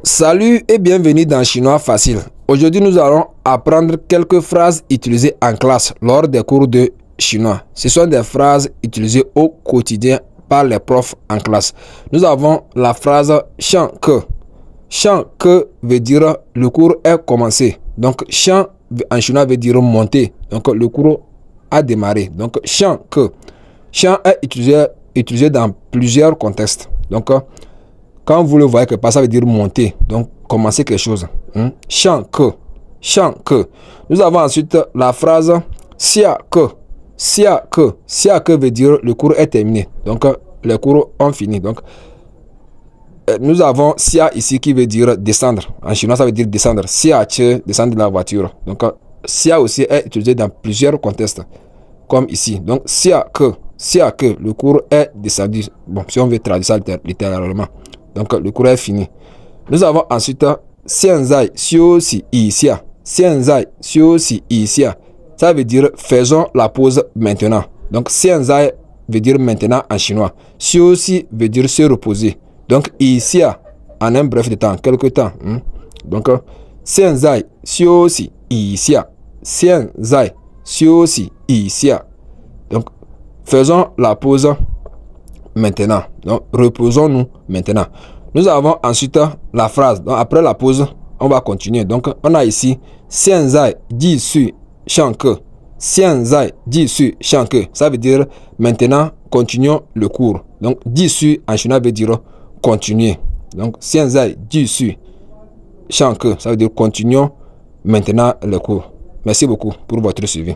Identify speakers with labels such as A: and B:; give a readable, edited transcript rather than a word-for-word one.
A: Salut et bienvenue dans Chinois Facile. Aujourd'hui, nous allons apprendre quelques phrases utilisées en classe lors des cours de chinois. Ce sont des phrases utilisées au quotidien par les profs en classe. Nous avons la phrase Shang ke. Shang ke veut dire le cours est commencé. Donc, Shang en chinois veut dire monter. Donc, le cours a démarré. Donc, Shang ke. Shang est utilisé dans plusieurs contextes. Donc, quand vous le voyez que ça veut dire monter, donc commencer quelque chose. Shang ke, shang ke. Nous avons ensuite la phrase xia ke, xia ke. Xia ke veut dire le cours est terminé. Donc les cours ont fini. Donc nous avons xia ici qui veut dire descendre. En chinois ça veut dire descendre. Xia che, descendre de la voiture. Donc xia aussi est utilisé dans plusieurs contextes, comme ici. Donc xia ke, le cours est descendu. Bon, si on veut traduire ça littéralement. Donc le cours est fini. Nous avons ensuite Xianzai xiu xi yi xia. Xianzai xiu xi yi xia. Ça veut dire faisons la pause maintenant. Donc Xianzai veut dire maintenant en chinois. Xiu xi veut dire se reposer. Donc yi xia en un bref de temps, quelque temps. Donc Xianzai xiu xi yi xia. Xianzai xiu xi yi xia. Donc faisons la pause maintenant. Donc reposons-nous maintenant. Nous avons ensuite la phrase. Donc après la pause, on va continuer. Donc on a ici Xianzai ji su shang ke. Xianzai ji su shang ke. Ça veut dire maintenant continuons le cours. Donc ji su en chinois veut dire continuer. Donc Xianzai ji su shang ke. Ça veut dire continuons maintenant le cours. Merci beaucoup pour votre suivi.